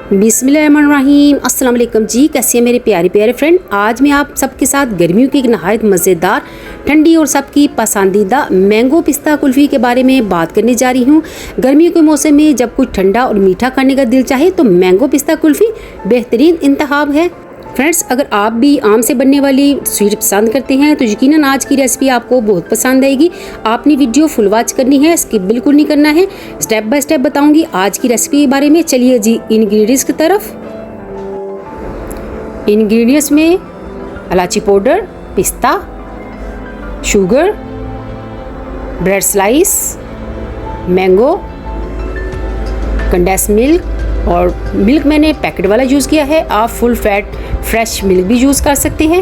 बिस्मिल्लाहिर्रहमानिर्रहीम। अस्सलाम वालेकुम जी, कैसे हैं मेरे प्यारे प्यारे फ्रेंड। आज मैं आप सबके साथ गर्मियों की एक नहायत मज़ेदार, ठंडी और सबकी पसंदीदा मैंगो पिस्ता कुल्फ़ी के बारे में बात करने जा रही हूँ। गर्मियों के मौसम में जब कुछ ठंडा और मीठा खाने का दिल चाहे तो मैंगो पिस्ता कुल्फ़ी बेहतरीन इंतखाब है। फ्रेंड्स, अगर आप भी आम से बनने वाली स्वीट पसंद करते हैं तो यकीनन आज की रेसिपी आपको बहुत पसंद आएगी। आपने वीडियो फुल वॉच करनी है, स्किप बिल्कुल नहीं करना है। स्टेप बाय स्टेप बताऊंगी आज की रेसिपी के बारे में। चलिए जी इंग्रेडिएंट्स की तरफ। इंग्रेडिएंट्स में इलायची पाउडर, पिस्ता, sugar, bread slice, mango, condense milk और मिल्क मैंने पैकेट वाला यूज़ किया है। आप फुल फैट फ्रेश मिल्क भी यूज़ कर सकते हैं।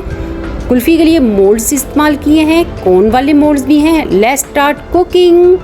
कुल्फ़ी के लिए मोल्ड्स इस्तेमाल किए हैं, कोन वाले मोल्ड्स भी हैं। Let's start cooking.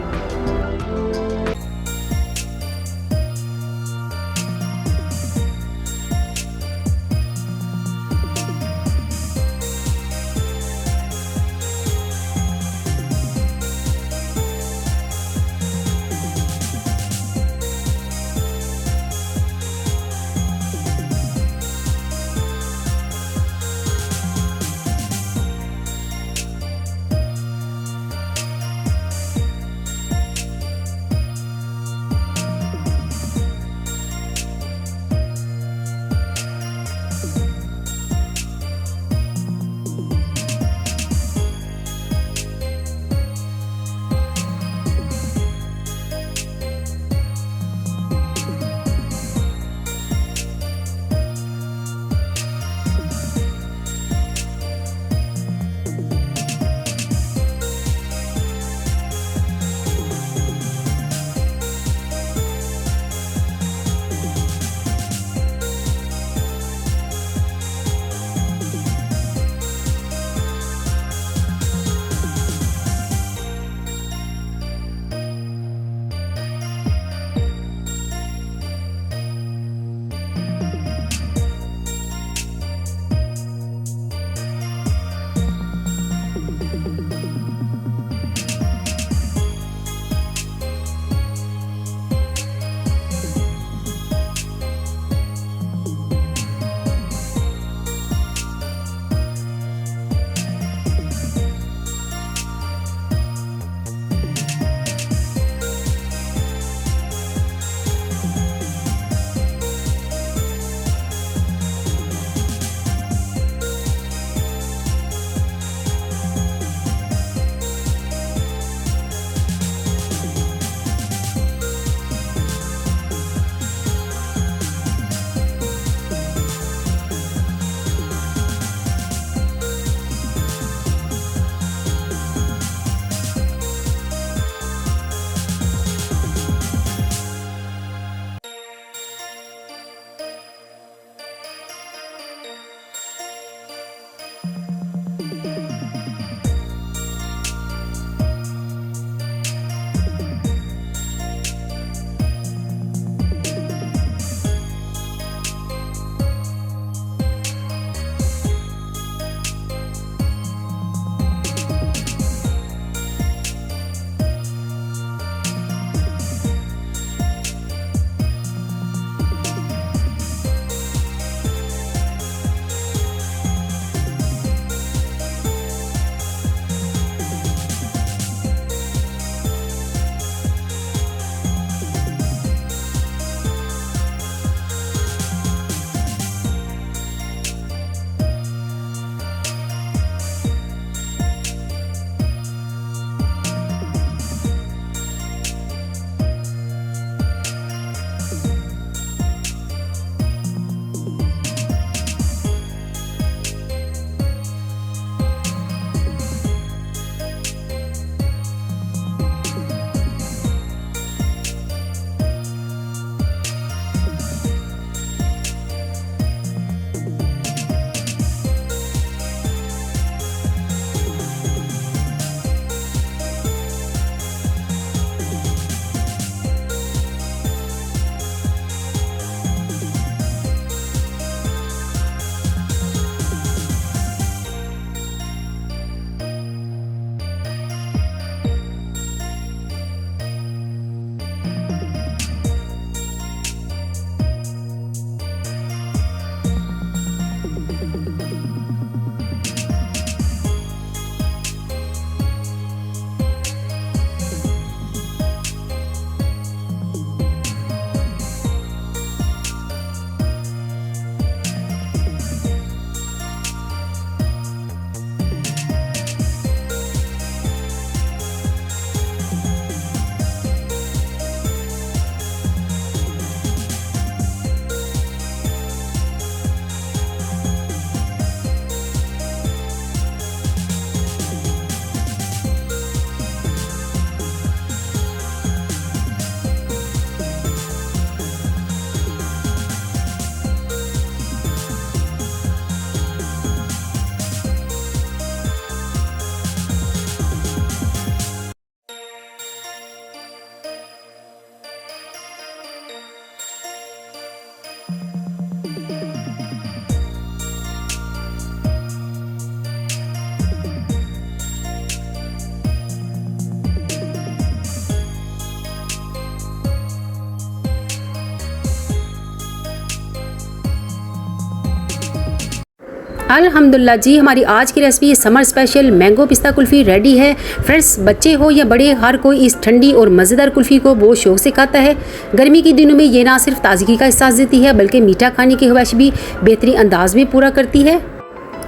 अल्हम्दुलिल्लाह जी, हमारी आज की रेसिपी समर स्पेशल मैंगो पिस्ता कुल्फ़ी रेडी है। फ्रेंड्स, बच्चे हो या बड़े, हर कोई इस ठंडी और मज़ेदार कुल्फ़ी को बहुत शौक से खाता है। गर्मी के दिनों में ये ना सिर्फ ताजगी का एहसास देती है बल्कि मीठा खाने की ख्वाहिश भी बेहतरीन अंदाज में पूरा करती है।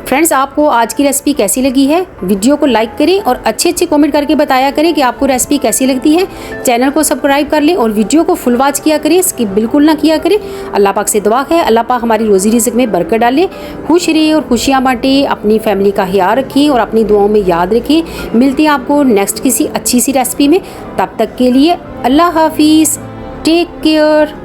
फ्रेंड्स, आपको आज की रेसिपी कैसी लगी है? वीडियो को लाइक करें और अच्छे कमेंट करके बताया करें कि आपको रेसिपी कैसी लगती है। चैनल को सब्सक्राइब कर लें और वीडियो को फुल वॉच किया करें, स्किप बिल्कुल ना किया करें। अल्लाह पाक से दुआ है अल्लाह पाक हमारी रोज़ी रिज़्क में बरकत डाले, खुश रहे और खुशियाँ बांटे, अपनी फैमिली का ख्याल रखें और अपनी दुआओं में याद रखें। मिलती हैं आपको नेक्स्ट किसी अच्छी सी रेसिपी में। तब तक के लिए अल्लाह हाफिज़, टेक केयर।